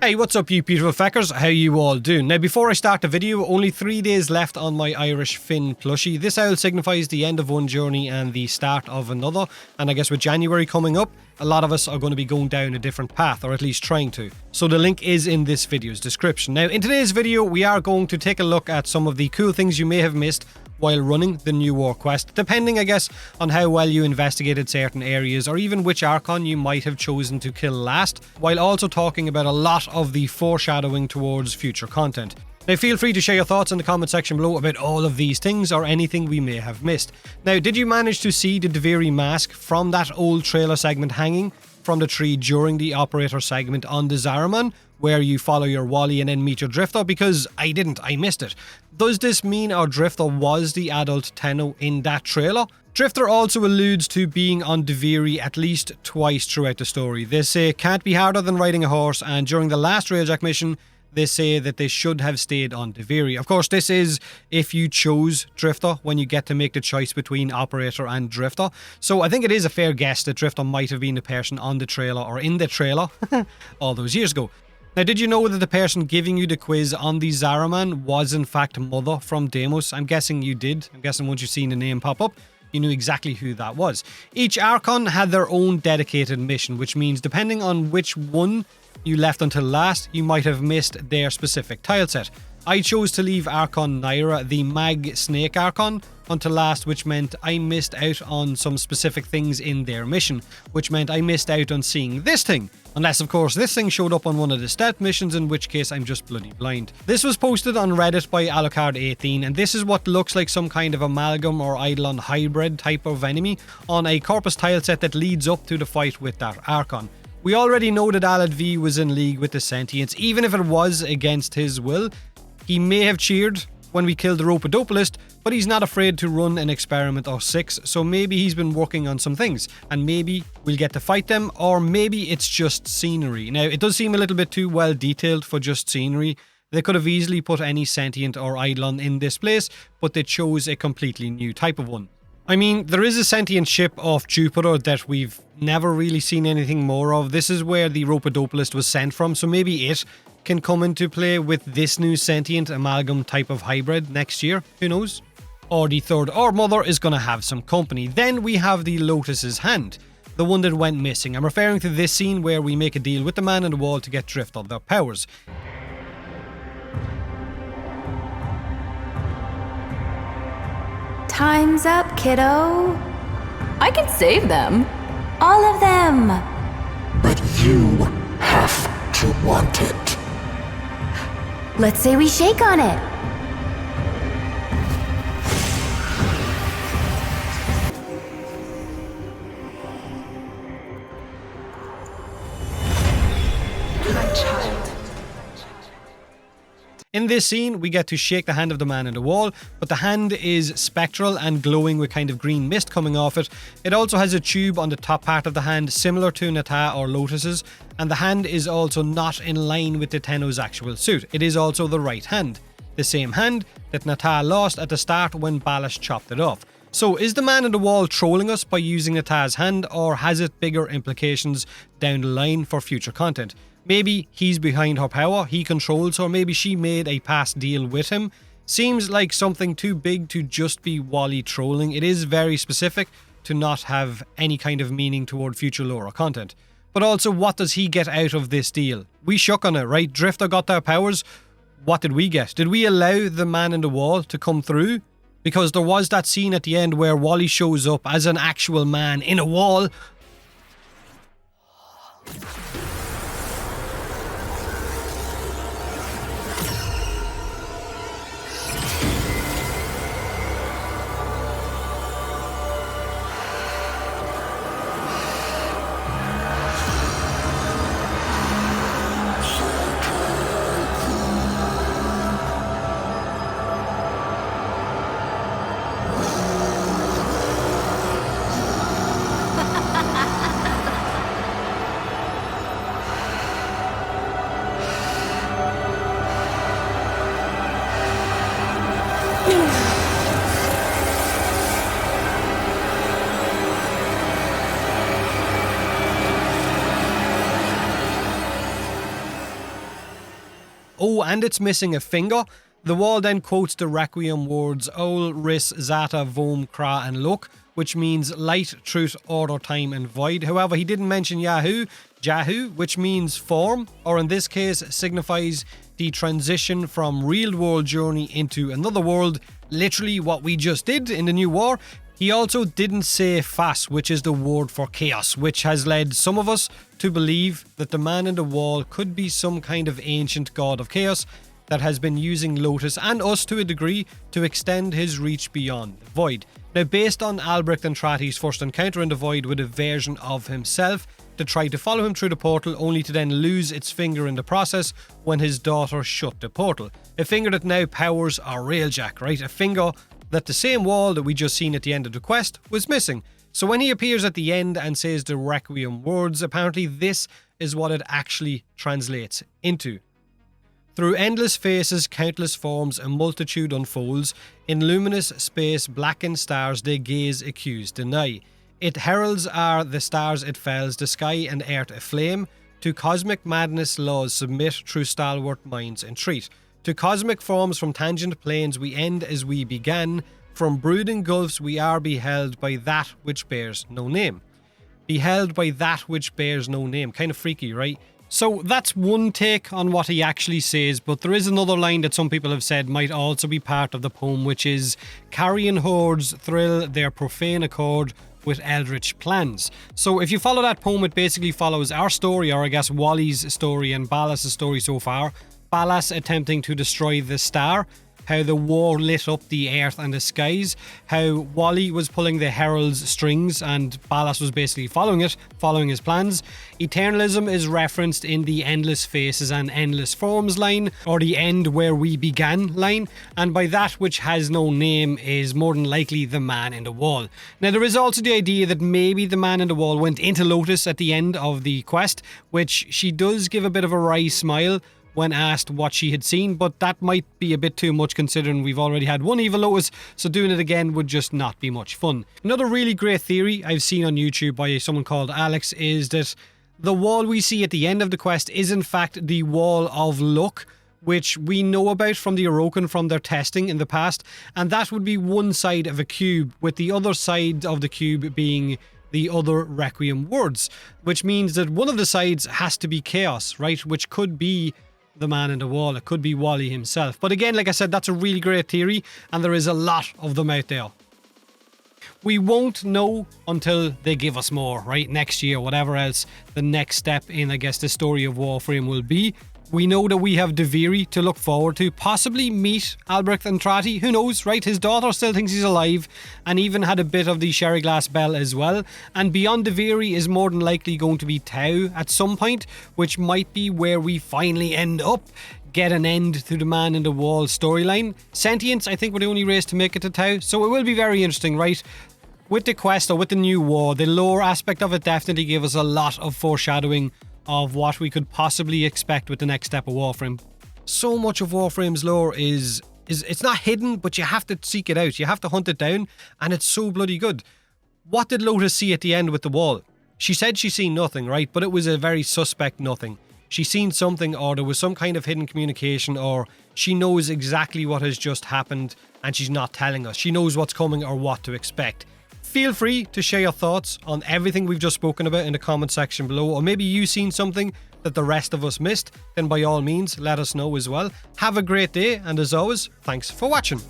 Hey, what's up you beautiful feckers? How you all doing? Now before I start the video, only 3 days left on my Irish Finn plushie. This owl signifies the end of one journey and the start of another, and I guess with January coming up, a lot of us are going to be going down a different path, or at least trying to. So the link is in this video's description. Now in today's video, we are going to take a look at some of the cool things you may have missed while running the new war quest, depending I guess on how well you investigated certain areas or even which Archon you might have chosen to kill last, while also talking about a lot of the foreshadowing towards future content. Now feel free to share your thoughts in the comment section below about all of these things or anything we may have missed. Now did you manage to see the Duviri mask from that old trailer segment hanging from the tree during the operator segment on the Zariman, where you follow your Wally and then meet your Drifter? Because I didn't, I missed it. Does this mean our Drifter was the adult Tenno in that trailer? Drifter also alludes to being on Duviri at least twice throughout the story. They say it can't be harder than riding a horse, and during the last Railjack mission, they say that they should have stayed on Duviri. Of course, this is if you chose Drifter when you get to make the choice between Operator and Drifter. So I think it is a fair guess that Drifter might have been the person on the trailer or in the trailer all those years ago. Now, did you know that the person giving you the quiz on the Zariman was in fact Mother from Deimos? I'm guessing you did. I'm guessing once you've seen the name pop up, you knew exactly who that was. Each Archon had their own dedicated mission, which means depending on which one you left until last, you might have missed their specific tileset. I chose to leave Archon Naira, the Mag Snake Archon, until last, which meant I missed out on some specific things in their mission, which meant I missed out on seeing this thing. Unless, of course, this thing showed up on one of the stealth missions, in which case I'm just bloody blind. This was posted on Reddit by Alucard18, and this is what looks like some kind of amalgam or Eidolon hybrid type of enemy on a Corpus tileset that leads up to the fight with that Archon. We already know that Alad V was in league with the Sentients, even if it was against his will. He may have cheered when we killed the Ropodopolist, but he's not afraid to run an experiment or 6, so maybe he's been working on some things, and maybe we'll get to fight them, or maybe it's just scenery. Now, it does seem a little bit too well detailed for just scenery. They could have easily put any Sentient or Eidolon in this place, but they chose a completely new type of one. I mean, there is a sentient ship off Jupiter that we've never really seen anything more of. This is where the Ropodopolist was sent from, so maybe it can come into play with this new sentient amalgam type of hybrid next year. Who knows? Or the third Orb Mother is going to have some company. Then we have the Lotuses Hand, the one that went missing. I'm referring to this scene where we make a deal with the man in the wall to get Drifter their powers. Time's up, kiddo. I can save them. All of them. But you have to want it. Let's say we shake on it. My child. In this scene, we get to shake the hand of the man in the wall, but the hand is spectral and glowing with kind of green mist coming off it. It also has a tube on the top part of the hand, similar to Nata or Lotus's, and the hand is also not in line with the Tenno's actual suit. It is also the right hand, the same hand that Nata lost at the start when Ballast chopped it off. So is the man in the wall trolling us by using Nata's hand, or has it bigger implications down the line for future content? Maybe he's behind her power, he controls her, maybe she made a past deal with him. Seems like something too big to just be Wally trolling. It is very specific to not have any kind of meaning toward future lore or content. But also, what does he get out of this deal? We shook on it, right? Drifter got their powers. What did we get? Did we allow the man in the wall to come through? Because there was that scene at the end where Wally shows up as an actual man in a wall. Oh, and it's missing a finger. The wall then quotes the Requiem words Ol, Ris, Zata, Vom, Kra and Lok, which means light, truth, order, time and void. However, he didn't mention Jahu, which means form, or in this case signifies the transition from real world journey into another world, literally what we just did in the new war. He also didn't say Fas, which is the word for chaos, which has led some of us to believe that the man in the wall could be some kind of ancient god of chaos that has been using Lotus and us to a degree to extend his reach beyond the void. Now, based on Albrecht and Trati's first encounter in the void with a version of himself to try to follow him through the portal, only to then lose its finger in the process when his daughter shut the portal. A finger that now powers our railjack, right? A finger that the same wall that we just seen at the end of the quest was missing. So when he appears at the end and says the Requiem words, apparently this is what it actually translates into. Through endless faces, countless forms, a multitude unfolds. In luminous space, blackened stars, they gaze, accuse, deny. It heralds are the stars it fells, the sky and earth aflame. To cosmic madness laws submit, through stalwart minds entreat. To cosmic forms from tangent planes we end as we began. From brooding gulfs we are beheld by that which bears no name. Beheld by that which bears no name. Kind of freaky, right? So that's one take on what he actually says, but there is another line that some people have said might also be part of the poem, which is carrion hordes thrill their profane accord with eldritch plans. So if you follow that poem, it basically follows our story, or I guess Wally's story and Ballas' story so far. Ballas attempting to destroy the star, how the war lit up the earth and the skies, how Wally was pulling the herald's strings and Ballas was basically following his plans. Eternalism is referenced in the endless faces and endless forms line, or the end where we began line, and by that which has no name is more than likely the man in the wall. Now there is also the idea that maybe the man in the wall went into Lotus at the end of the quest, which she does give a bit of a wry smile when asked what she had seen, but that might be a bit too much considering we've already had one evil Lotus, so doing it again would just not be much fun. Another really great theory I've seen on YouTube by someone called Alex is that the wall we see at the end of the quest is in fact the Wall of Luck, which we know about from the Orokin from their testing in the past, and that would be one side of a cube, with the other side of the cube being the other Requiem words, which means that one of the sides has to be chaos, right? Which could be the man in the wall. It could be Wally himself. But again, like I said, that's a really great theory, and there is a lot of them out there. We won't know until they give us more, right? Next year, whatever else the next step in, I guess, the story of Warframe will be. We know that we have Duviri to look forward to, possibly meet Albrecht and Trati, who knows, right? His daughter still thinks he's alive, and even had a bit of the Sherry Glass Bell as well. And beyond Duviri is more than likely going to be Tau at some point, which might be where we finally end up. Get an end to the man in the wall storyline. Sentients, I think, were the only race to make it to Tau, so it will be very interesting, right? With the quest, or with the new war, the lore aspect of it definitely gave us a lot of foreshadowing of what we could possibly expect with the next step of Warframe. So much of Warframe's lore is it's not hidden, but you have to seek it out. You have to hunt it down, and it's so bloody good. What did Lotus see at the end with the wall? She said she seen nothing, right? But it was a very suspect nothing. She seen something, or there was some kind of hidden communication, or she knows exactly what has just happened and she's not telling us. She knows what's coming or what to expect. Feel free to share your thoughts on everything we've just spoken about in the comment section below, or maybe you've seen something that the rest of us missed, then by all means let us know as well. Have a great day, and as always, thanks for watching.